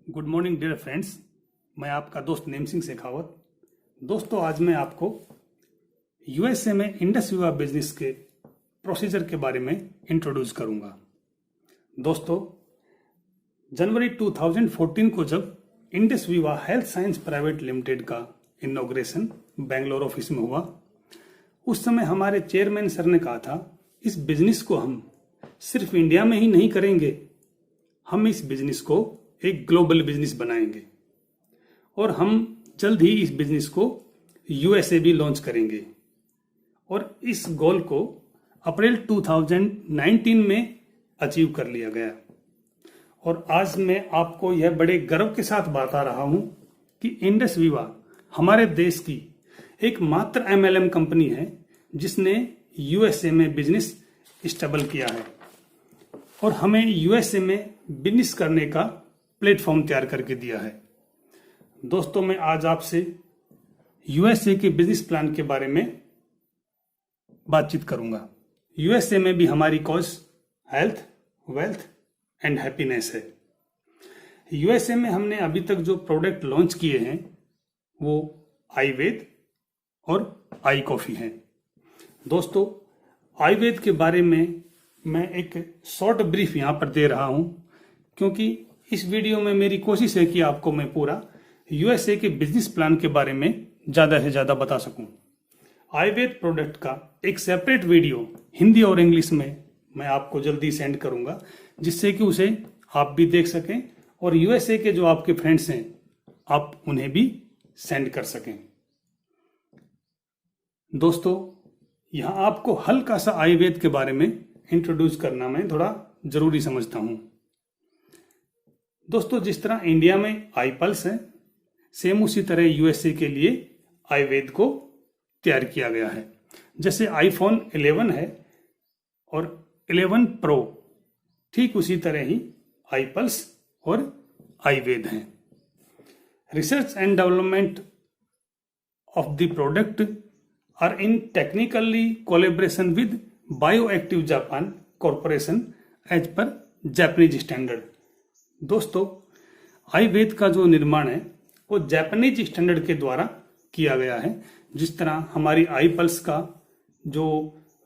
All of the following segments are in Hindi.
Good morning dear friends. मैं आपका दोस्त नेम सिंह शेखावत। दोस्तों, आज मैं आपको यूएसए में इंडस विवा बिजनेस के प्रोसीजर के बारे में इंट्रोड्यूस करूंगा। दोस्तों, जनवरी 2014 को जब इंडस विवा हेल्थ साइंस प्राइवेट लिमिटेड का इनॉग्रेशन बेंगलोर ऑफिस में हुआ, उस समय हमारे चेयरमैन सर ने कहा था इस बिजनेस को हम सिर्फ इंडिया में ही नहीं करेंगे, हम इस बिजनेस को एक ग्लोबल बिजनेस बनाएंगे और हम जल्द ही इस बिजनेस को यूएसए भी लॉन्च करेंगे। और इस गोल को अप्रैल 2019 में अचीव कर लिया गया। और आज मैं आपको यह बड़े गर्व के साथ बता रहा हूं कि इंडस विवा हमारे देश की एकमात्र एमएलएम कंपनी है जिसने यूएसए में बिजनेस स्टेबल किया है और हमें यूएसए में बिजनेस करने का प्लेटफॉर्म तैयार करके दिया है। दोस्तों, मैं आज आपसे यूएसए के बिजनेस प्लान के बारे में बातचीत करूंगा। यूएसए में भी हमारी cause health, wealth and happiness है। यूएसए में हमने अभी तक जो प्रोडक्ट लॉन्च किए हैं वो आयुर्वेद और आई कॉफी हैं। दोस्तों, आयुर्वेद के बारे में मैं एक शॉर्ट ब्रीफ यहां पर दे रहा हूं क्योंकि इस वीडियो में मेरी कोशिश है कि आपको मैं पूरा यूएसए के बिजनेस प्लान के बारे में ज्यादा से ज्यादा बता सकूं। आयुर्वेद प्रोडक्ट का एक सेपरेट वीडियो हिंदी और इंग्लिश में मैं आपको जल्दी सेंड करूंगा जिससे कि उसे आप भी देख सकें और यूएसए के जो आपके फ्रेंड्स हैं आप उन्हें भी सेंड कर सकें। दोस्तों, यहां आपको हल्का सा आयुर्वेद के बारे में इंट्रोड्यूस करना मैं थोड़ा जरूरी समझता हूं। दोस्तों, जिस तरह इंडिया में आई पल्स है, सेम उसी तरह यूएसए के लिए आयुर्वेद को तैयार किया गया है। जैसे आईफोन 11 है और 11 प्रो, ठीक उसी तरह ही आई पल्स और आयुर्वेद हैं। Research and development of the product are in technically collaboration with bioactive Japan corporation as per Japanese standard. दोस्तों, आयुर्वेद का जो निर्माण है वो जापानीज स्टैंडर्ड के द्वारा किया गया है। जिस तरह हमारी आई पल्स का जो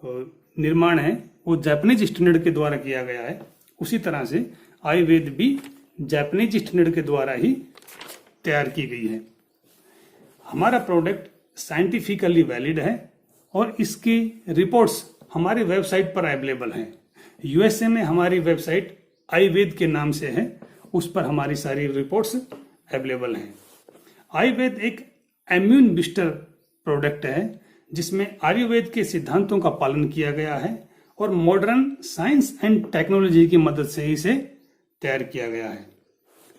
निर्माण है वो जापानीज स्टैंडर्ड के द्वारा किया गया है, उसी तरह से आयुर्वेद भी जापानीज स्टैंडर्ड के द्वारा ही तैयार की गई है। हमारा प्रोडक्ट साइंटिफिकली वैलिड है और इसकी रिपोर्ट्स हमारी वेबसाइट पर अवेलेबल हैं। यूएसए में हमारी वेबसाइट आयुर्वेद के नाम से है, उस पर हमारी सारी रिपोर्ट्स अवेलेबल हैं। आयुर्वेद एक इम्यून बूस्टर प्रोडक्ट है जिसमें आयुर्वेद के सिद्धांतों का पालन किया गया है और मॉडर्न साइंस एंड टेक्नोलॉजी की मदद से इसे तैयार किया गया है।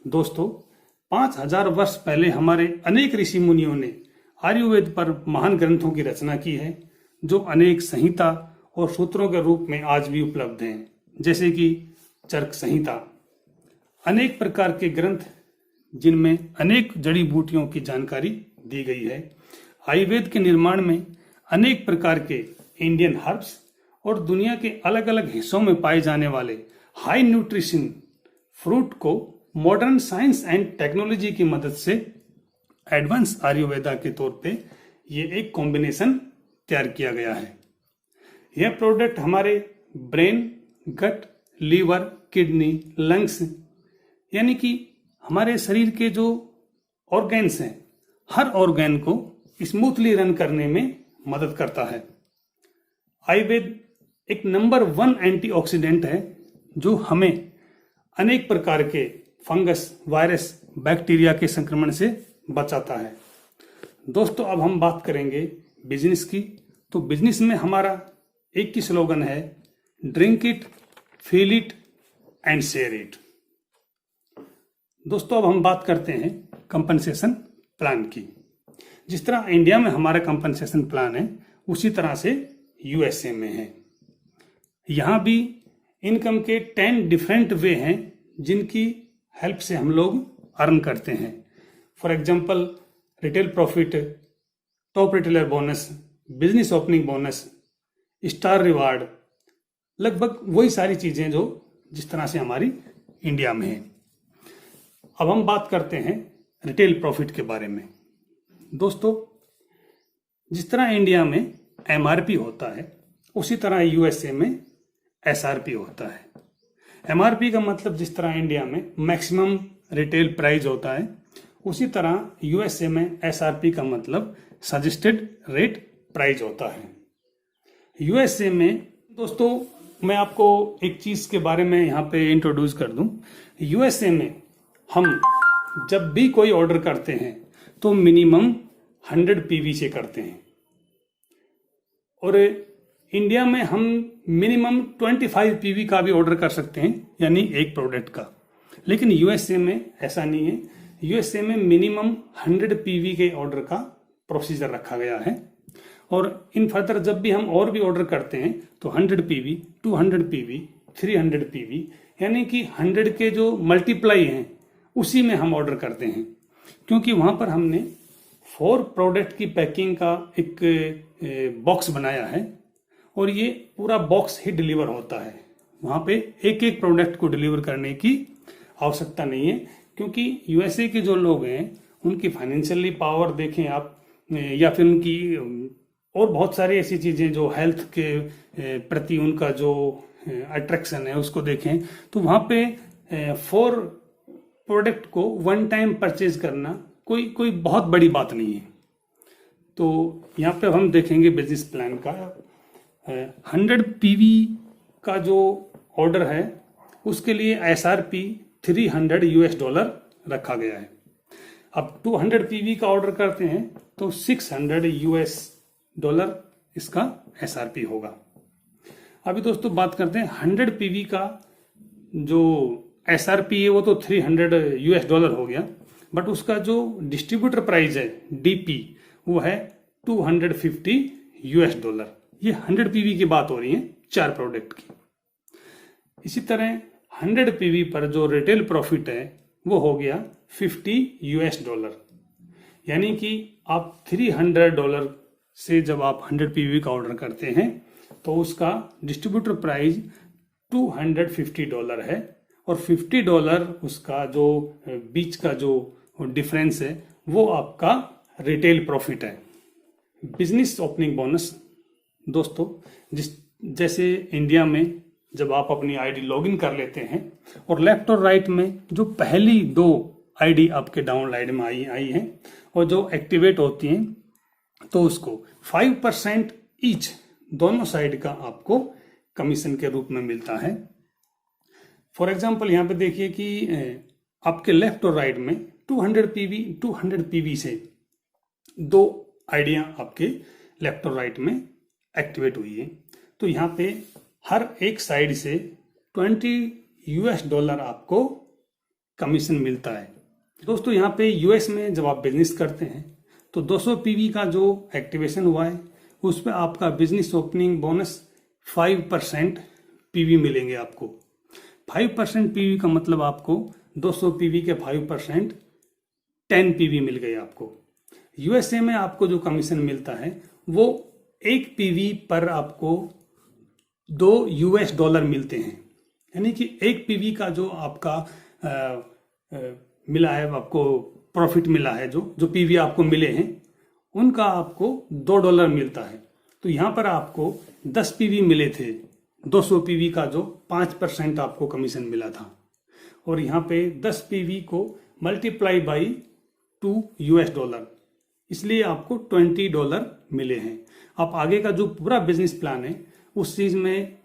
दोस्तों, 5000 वर्ष पहले हमारे अनेक ऋषि मुनियों ने आयुर्वेद पर महान ग्रंथों की रचना की है जो अनेक संहिता और सूत्रों के रूप में आज भी उपलब्ध हैं, जैसे कि चरक संहिता। अनेक प्रकार के ग्रंथ जिनमें अनेक जड़ी बूटियों की जानकारी दी गई है। आयुर्वेद के निर्माण में अनेक प्रकार के इंडियन हर्ब्स और दुनिया के अलग अलग हिस्सों में पाए जाने वाले हाई न्यूट्रिशन फ्रूट को मॉडर्न साइंस एंड टेक्नोलॉजी की मदद से एडवांस आयुर्वेदा के तौर पे ये एक कॉम्बिनेशन तैयार किया गया है। यह प्रोडक्ट हमारे ब्रेन, गट, लीवर, किडनी, लंग्स यानी कि हमारे शरीर के जो ऑर्गेन्स हैं, हर ऑर्गेन को स्मूथली रन करने में मदद करता है। आयुर्वेद एक नंबर 1 एंटीऑक्सीडेंट है जो हमें अनेक प्रकार के फंगस, वायरस, बैक्टीरिया के संक्रमण से बचाता है। दोस्तों, अब हम बात करेंगे बिजनेस की। तो बिजनेस में हमारा एक ही स्लोगन है, drink it, feel it and share it. दोस्तों, अब हम बात करते हैं कंपनसेशन प्लान की। जिस तरह इंडिया में हमारा कंपनसेशन प्लान है उसी तरह से यूएसए में है। यहां भी इनकम के 10 डिफरेंट वे हैं जिनकी हेल्प से हम लोग अर्न करते हैं। For example, retail profit, top retailer bonus, business opening bonus, star reward, लगभग वही सारी चीजें जो जिस तरह से हमारी इंडिया में है। अब हम बात करते हैं रिटेल प्रॉफिट के बारे में। दोस्तों, जिस तरह इंडिया में एमआरपी होता है उसी तरह यूएसए में एसआरपी होता है। एमआरपी का मतलब जिस तरह इंडिया में मैक्सिमम रिटेल प्राइस होता है, उसी तरह यूएसए में एसआरपी का मतलब सजेस्टेड रेट प्राइस होता है। यूएसए में दोस्तों, मैं आपको एक चीज के बारे में यहाँ पे इंट्रोड्यूस कर दूं। यूएसए में हम जब भी कोई ऑर्डर करते हैं तो मिनिमम 100 पीवी से करते हैं, और इंडिया में हम मिनिमम 25 पीवी का भी ऑर्डर कर सकते हैं, यानी एक प्रोडक्ट का। लेकिन यूएसए में ऐसा नहीं है। यूएसए में मिनिमम 100 पीवी के ऑर्डर का प्रोसीजर रखा गया है, और इन फर्दर जब भी हम और भी ऑर्डर करते हैं तो 100 पीवी, 200 पीवी, 300 पीवी, यानी कि 100 के जो मल्टीप्लाई हैं उसी में हम ऑर्डर करते हैं, क्योंकि वहां पर हमने 4 प्रोडक्ट की पैकिंग का एक बॉक्स बनाया है, और ये पूरा बॉक्स ही डिलीवर होता है। वहां पे एक एक प्रोडक्ट को डिलीवर करने की आवश्यकता नहीं है, क्योंकि यूएसए के जो लोग हैं उनकी फाइनेंशियली पावर देखें आप, या फिर उनकी और बहुत सारी ऐसी चीजें जो हेल्थ के प्रति उनका जो अट्रैक्शन है उसको देखें, तो वहां पे 4 प्रोडक्ट को वन टाइम परचेज करना कोई बहुत बड़ी बात नहीं है। तो यहाँ पे हम देखेंगे बिजनेस प्लान का 100 पीवी का जो ऑर्डर है उसके लिए एसआरपी $300 रखा गया है। अब 200 पीवी का ऑर्डर करते हैं तो $600 इसका एसआरपी होगा। अभी दोस्तों बात करते हैं 100 पीवी का जो एसआरपी है वो तो $300 हो गया, बट उसका जो डिस्ट्रीब्यूटर प्राइस है डीपी वो है $250। ये 100 पीवी की बात हो रही है 4 प्रोडक्ट की। इसी तरह 100 पीवी पर जो रिटेल प्रॉफिट है वो हो गया $50, यानी कि आप $300 से जब आप 100 पीवी का ऑर्डर करते हैं तो उसका डिस्ट्रीब्यूटर प्राइस $250 है, और $50 उसका जो बीच का जो डिफरेंस है वो आपका रिटेल प्रॉफिट है। बिजनेस ओपनिंग बोनस दोस्तों, जैसे इंडिया में जब आप अपनी आईडी लॉगिन कर लेते हैं और लेफ्ट और राइट में जो पहली 2 आईडी आपके डाउनलाइन में आई हैं और जो एक्टिवेट होती हैं, तो उसको 5% ईच दोनों साइड का आपको कमीशन के रूप में मिलता है। फॉर एग्जाम्पल यहाँ पे देखिए कि आपके लेफ्ट और राइट में 200 पीवी से 2 आइडिया आपके लेफ्ट और राइट में एक्टिवेट हुई है, तो यहाँ पे हर एक साइड से $20 आपको कमीशन मिलता है। दोस्तों, यहाँ पे यूएस में जब आप बिजनेस करते हैं तो 200 पीवी का जो एक्टिवेशन हुआ है उस पर आपका बिजनेस ओपनिंग बोनस 5% पीवी मिलेंगे आपको। 5% पीवी का मतलब आपको 200 पीवी के 5% 10 पीवी मिल गए आपको। यूएसए में आपको जो कमीशन मिलता है वो 1 पीवी पर आपको $2 मिलते हैं, यानी कि 1 पीवी का जो आपका मिला है, आपको प्रॉफिट मिला है, जो पीवी आपको मिले हैं उनका आपको $2 मिलता है। तो यहाँ पर आपको 10 पीवी मिले थे, 200 पीवी का जो 5% आपको कमीशन मिला था, और यहाँ पे 10 पीवी को मल्टीप्लाई बाई $2, इसलिए आपको $20 मिले हैं। आप आगे का जो पूरा बिजनेस प्लान है उस चीज में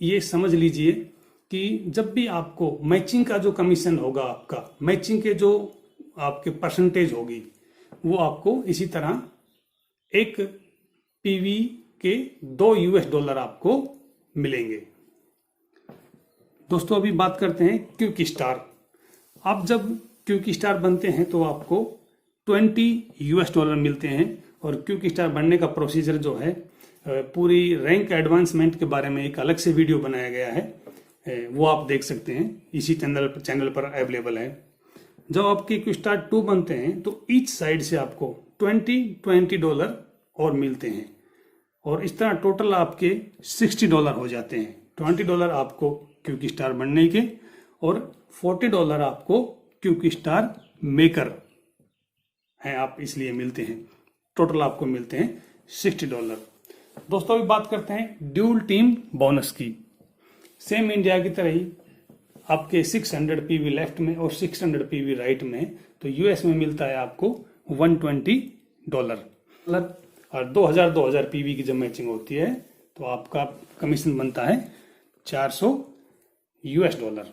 ये समझ लीजिए कि जब भी आपको मैचिंग का जो कमीशन होगा, आपका मैचिंग के जो आपके परसेंटेज होगी, वो आपको इसी तरह 1 पीवी के $2 आपको मिलेंगे। दोस्तों, अभी बात करते हैं क्विक स्टार। आप जब क्विक स्टार बनते हैं तो आपको $20 मिलते हैं, और क्विक स्टार बनने का प्रोसीजर जो है, पूरी रैंक एडवांसमेंट के बारे में एक अलग से वीडियो बनाया गया है, वो आप देख सकते हैं, इसी चैनल पर अवेलेबल है। जब आपके क्विक स्टार 2 बनते हैं तो ईच साइड से आपको $20 और मिलते हैं, और इस तरह टोटल आपके $60 हो जाते हैं। $20 आपको क्विक स्टार बनने के और $40 आपको क्योंकि स्टार मेकर हैं आप, इसलिए मिलते हैं। टोटल आपको मिलते हैं $60। दोस्तों अभी बात करते हैं ड्यूल टीम बोनस की। सेम इंडिया की तरह ही आपके 600 पीवी लेफ्ट में और 600 पीवी राइट में, तो यूएस में मिलता है आपको $120। और 2000 पीवी की जब मैचिंग होती है तो आपका कमीशन बनता है $400।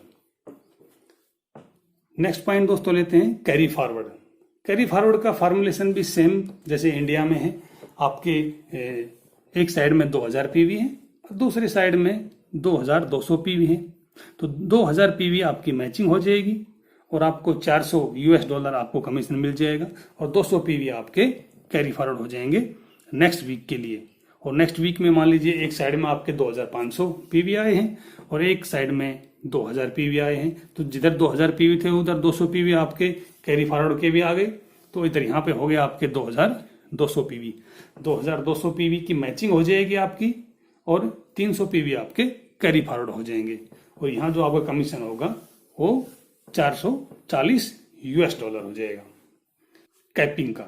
नेक्स्ट पॉइंट दोस्तों लेते हैं कैरी फॉरवर्ड। कैरी फॉरवर्ड का फॉर्मुलेशन भी सेम जैसे इंडिया में है। आपके एक साइड में 2000 पीवी है और दूसरी साइड में 2200 पीवी है, तो 2000 पीवी आपकी मैचिंग हो जाएगी और आपको $400 आपको कमीशन मिल जाएगा और 200 पीवी आपके कैरी फॉरवर्ड हो जाएंगे नेक्स्ट वीक के लिए। और नेक्स्ट वीक में मान लीजिए एक साइड में आपके 2500 पीवी आए हैं और एक साइड में 2000 पीवी आए हैं, तो जिधर 2000 पीवी थे उधर 200 पीवी आपके कैरी फॉरवर्ड के भी आ गए, तो इधर यहाँ पे हो गया आपके 2200 पीवी। 2200 पीवी की मैचिंग हो जाएगी आपकी और 300 पीवी आपके कैरी फॉरवर्ड हो जाएंगे और यहाँ जो आपका कमीशन होगा वो $440 हो जाएगा कैपिंग का।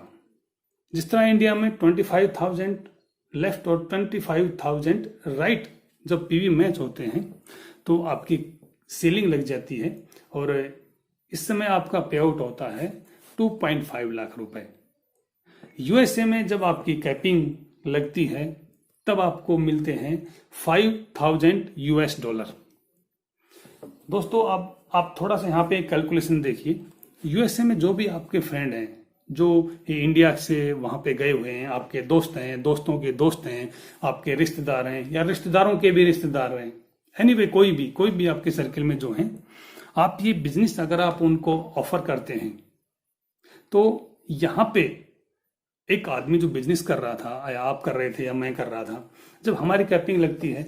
जिस तरह इंडिया में 25,000 लेफ्ट और 25,000 राइट जब पीवी मैच होते हैं तो आपकी सीलिंग लग जाती है और इस समय आपका पे आउट होता है 2.5 लाख रुपए। यूएसए में जब आपकी कैपिंग लगती है तब आपको मिलते हैं $5,000। दोस्तों अब आप थोड़ा सा यहाँ पे कैलकुलेशन देखिए। यूएसए में जो भी आपके फ्रेंड हैं जो इंडिया से वहां पे गए हुए हैं, आपके दोस्त हैं, दोस्तों के दोस्त हैं, आपके रिश्तेदार हैं या रिश्तेदारों के भी रिश्तेदार हैं, एनीवे कोई भी आपके सर्किल में जो हैं, आप ये बिजनेस अगर आप उनको ऑफर करते हैं तो यहाँ पे एक आदमी जो बिजनेस कर रहा था या आप कर रहे थे या मैं कर रहा था, जब हमारी कैपिंग लगती है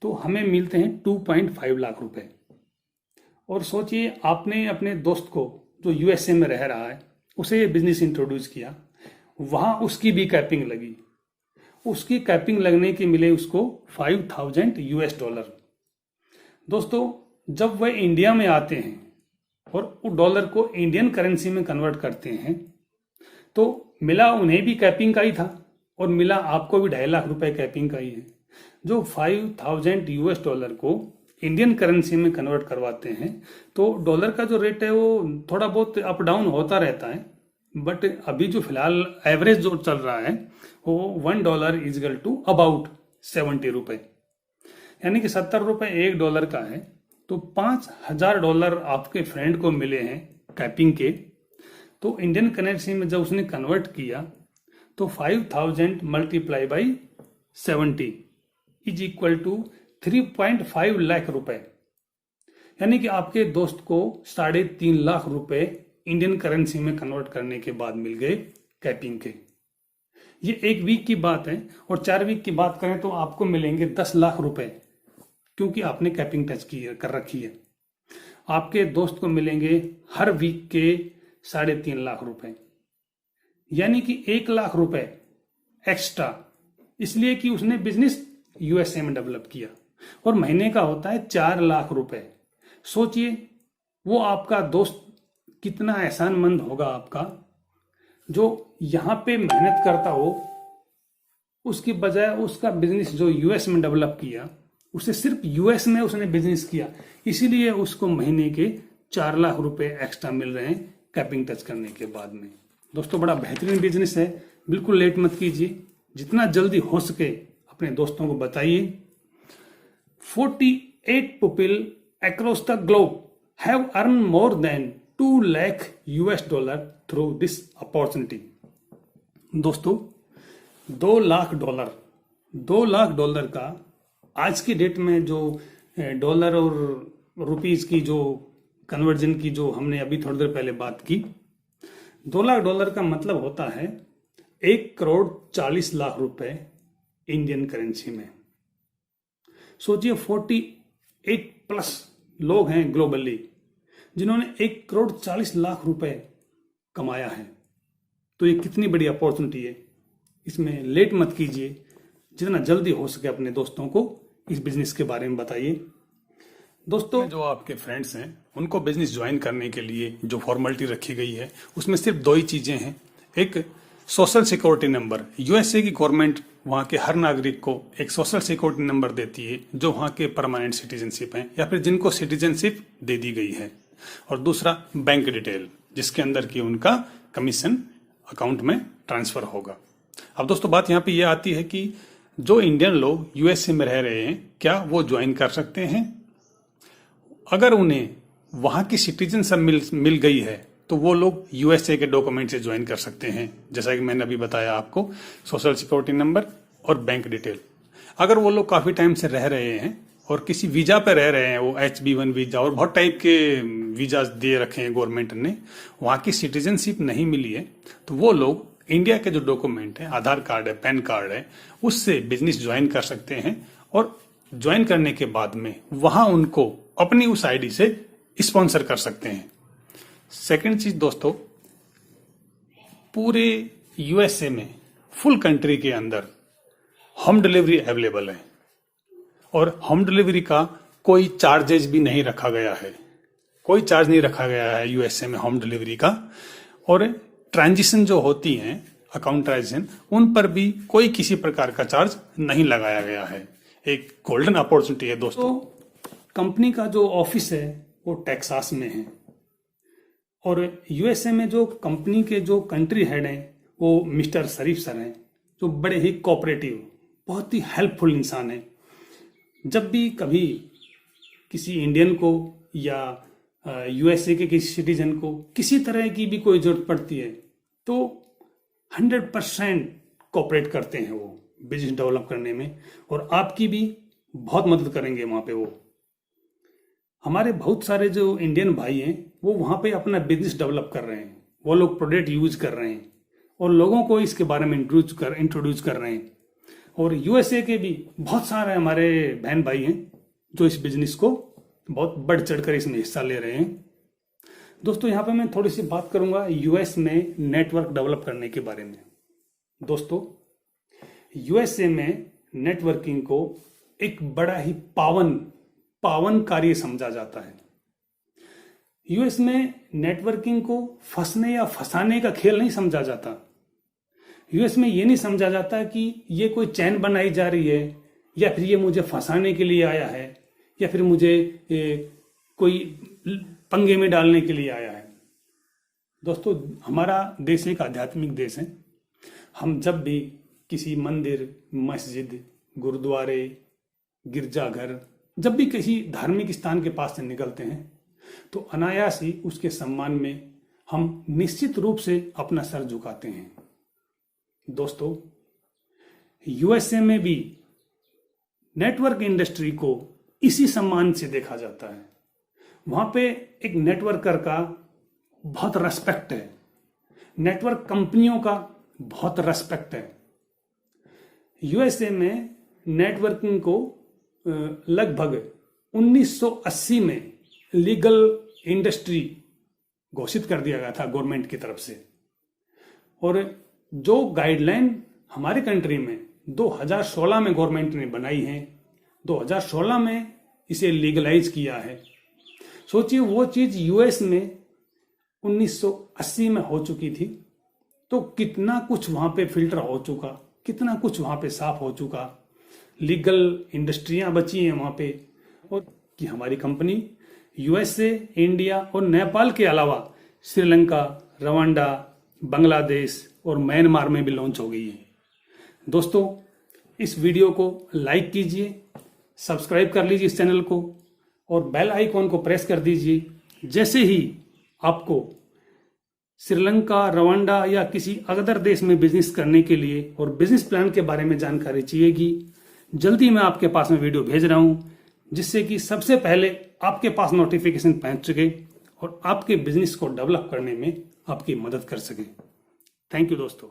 तो हमें मिलते हैं 2.5 लाख रुपए। और सोचिए आपने अपने दोस्त को जो यूएसए में रह रहा है उसे ये बिजनेस इंट्रोड्यूस किया, वहां उसकी भी कैपिंग लगी, उसकी कैपिंग लगने के मिले उसको $5,000। दोस्तों जब वह इंडिया में आते हैं और उस डॉलर को इंडियन करेंसी में कन्वर्ट करते हैं तो मिला उन्हें भी कैपिंग का ही था और मिला आपको भी 2.5 लाख रुपए कैपिंग का ही है। जो $5,000 को इंडियन करेंसी में कन्वर्ट करवाते हैं तो डॉलर का जो रेट है वो थोड़ा बहुत अप डाउन होता रहता है, बट अभी जो फिलहाल एवरेज जो चल रहा है वो $1 इज इक्वल टू अबाउट 70 रुपए, यानी कि 70 रुपए $1 का है। तो $5,000 आपके फ्रेंड को मिले हैं कैपिंग के, तो इंडियन करेंसी में जब उसने कन्वर्ट किया तो 5,000 multiply by 70 is equal to 3.5 lakh रुपए, यानी कि आपके दोस्त को 3.5 लाख रुपए इंडियन करेंसी में कन्वर्ट करने के बाद मिल गए कैपिंग के। ये एक वीक की बात है और 4 वीक की बात करें तो आपको मिलेंगे 10 लाख रुपए, क्योंकि आपने कैपिंग टच की कर रखी है। आपके दोस्त को मिलेंगे हर वीक के 3.5 लाख रुपए, यानी कि 1 लाख रुपए एक्स्ट्रा, इसलिए कि उसने बिजनेस यूएसए में डेवलप किया और महीने का होता है 4 लाख रुपए। सोचिए वो आपका दोस्त कितना एहसानमंद होगा आपका, जो यहां पे मेहनत करता हो उसकी बजाय उसका बिजनेस जो यूएस में डेवलप किया, उसे सिर्फ यूएस में उसने बिजनेस किया, इसीलिए उसको महीने के 4 लाख रुपए एक्स्ट्रा मिल रहे हैं कैपिंग टच करने के बाद में। दोस्तों बड़ा बेहतरीन बिजनेस है, बिल्कुल लेट मत कीजिए, जितना जल्दी हो सके अपने दोस्तों को बताइए। 48 people across the globe have earned more than $2 lakh through this opportunity। दोस्तों $2 लाख का आज की डेट में जो डॉलर और रुपीज की जो कन्वर्जन की जो हमने अभी थोड़ी देर पहले बात की, $2 लाख का मतलब होता है 1,40,00,000 रुपए इंडियन करेंसी में। सोचिए 48+ लोग हैं ग्लोबली जिन्होंने 1,40,00,000 रुपए कमाया है, तो ये कितनी बड़ी अपॉर्चुनिटी है। इसमें लेट मत कीजिए, जितना जल्दी हो सके अपने दोस्तों को इस बिजनेस के बारे में बताइए। दोस्तों, जो आपके फ्रेंड्स हैं उनको बिजनेस ज्वाइन करने के लिए जो फॉर्मेलिटी रखी गई है उसमें सिर्फ दो ही चीजें हैं। एक सोशल सिक्योरिटी नंबर। यूएसए की गवर्नमेंट वहाँ के हर नागरिक को एक सोशल सिक्योरिटी नंबर देती है जो वहाँ के परमानेंट सिटीजनशिप हैं या फिर जिनको सिटीजनशिप दे दी गई है। और दूसरा बैंक डिटेल, जिसके अंदर की उनका कमीशन अकाउंट में ट्रांसफर होगा। अब दोस्तों, बात यहाँ पे ये आती है कि जो इंडियन लोग यूएसए में रह रहे हैं क्या वो ज्वाइन कर सकते हैं? अगर उन्हें वहाँ की सिटीजनशिप मिल गई है तो वो लोग यूएसए के डॉक्यूमेंट से ज्वाइन कर सकते हैं, जैसा कि मैंने अभी बताया आपको, सोशल सिक्योरिटी नंबर और बैंक डिटेल। अगर वो लोग काफ़ी टाइम से रह रहे हैं और किसी वीजा पे रह रहे हैं, वो H-1B वीजा और बहुत टाइप के वीजा दे रखे हैं गवर्नमेंट ने, वहाँ की सिटीजनशिप नहीं मिली है, तो वो लोग इंडिया के जो डॉक्यूमेंट है, आधार कार्ड है, पैन कार्ड है, उससे बिजनेस ज्वाइन कर सकते हैं। और ज्वाइन करने के बाद में वहाँ उनको अपनी उस आईडी से स्पॉन्सर कर सकते हैं। सेकंड चीज दोस्तों, पूरे यूएसए में फुल कंट्री के अंदर होम डिलीवरी अवेलेबल है और होम डिलीवरी का कोई चार्जेज भी नहीं रखा गया है। कोई चार्ज नहीं रखा गया है यूएसए में होम डिलीवरी का। और ट्रांजिशन जो होती हैं, अकाउंट ट्रांजिशन, उन पर भी कोई किसी प्रकार का चार्ज नहीं लगाया गया है। एक गोल्डन अपॉर्चुनिटी है दोस्तों। कंपनी का जो ऑफिस है वो टेक्सास में है और यूएसए में जो कंपनी के जो कंट्री हेड हैं वो मिस्टर शरीफ सर हैं, जो बड़े ही कोऑपरेटिव, बहुत ही हेल्पफुल इंसान हैं। जब भी कभी किसी इंडियन को या यूएसए के किसी सिटीजन को किसी तरह की भी कोई जरूरत पड़ती है तो 100% कोऑपरेट करते हैं वो बिजनेस डेवलप करने में, और आपकी भी बहुत मदद करेंगे वहाँ पे। वो हमारे बहुत सारे जो इंडियन भाई हैं वो वहाँ पे अपना बिजनेस डेवलप कर रहे हैं, वो लोग प्रोडक्ट यूज कर रहे हैं और लोगों को इसके बारे में इंट्रोड्यूस कर रहे हैं। और यूएसए के भी बहुत सारे हमारे बहन भाई हैं जो इस बिजनेस को बहुत बढ़ चढ़कर इसमें हिस्सा ले रहे हैं। दोस्तों, यहाँ पे मैं थोड़ी सी बात करूंगा यूएस में नेटवर्क डेवलप करने के बारे में। दोस्तों, यूएसए में नेटवर्किंग को एक बड़ा ही पावन कार्य समझा जाता है। यूएस में नेटवर्किंग को फंसने या फंसाने का खेल नहीं समझा जाता। यूएस में ये नहीं समझा जाता कि ये कोई चैन बनाई जा रही है या फिर ये मुझे फंसाने के लिए आया है या फिर मुझे कोई पंगे में डालने के लिए आया है। दोस्तों, हमारा देश एक आध्यात्मिक देश है। हम जब भी किसी मंदिर, मस्जिद, गुरुद्वारे, गिरजाघर, जब भी किसी धार्मिक स्थान के पास से निकलते हैं तो अनायास ही उसके सम्मान में हम निश्चित रूप से अपना सर झुकाते हैं। दोस्तों, यूएसए में भी नेटवर्क इंडस्ट्री को इसी सम्मान से देखा जाता है। वहां पे एक नेटवर्कर का बहुत रेस्पेक्ट है, नेटवर्क कंपनियों का बहुत रेस्पेक्ट है। यूएसए में नेटवर्किंग को लगभग 1980 में लीगल इंडस्ट्री घोषित कर दिया गया था गवर्नमेंट की तरफ से। और जो गाइडलाइन हमारे कंट्री में 2016 में गवर्नमेंट ने बनाई है, 2016 में इसे लीगलाइज किया है। सोचिए, वो चीज यूएस में 1980 में हो चुकी थी तो कितना कुछ वहां पे फिल्टर हो चुका, कितना कुछ वहां पे साफ हो चुका, लीगल इंडस्ट्रियां बची हैं वहां पे। और कि हमारी कंपनी यूएसए, इंडिया और नेपाल के अलावा श्रीलंका, रवांडा, बांग्लादेश और म्यांमार में भी लॉन्च हो गई है। दोस्तों, इस वीडियो को लाइक कीजिए, सब्सक्राइब कर लीजिए इस चैनल को और बेल आइकॉन को प्रेस कर दीजिए। जैसे ही आपको श्रीलंका, रवांडा या किसी अदर देश में बिजनेस करने के लिए और बिजनेस प्लान के बारे में जानकारी चाहिएगी, जल्दी मैं आपके पास में वीडियो भेज रहा हूं, जिससे कि सबसे पहले आपके पास नोटिफिकेशन पहुंच सके और आपके बिजनेस को डेवलप करने में आपकी मदद कर सके। थैंक यू दोस्तों।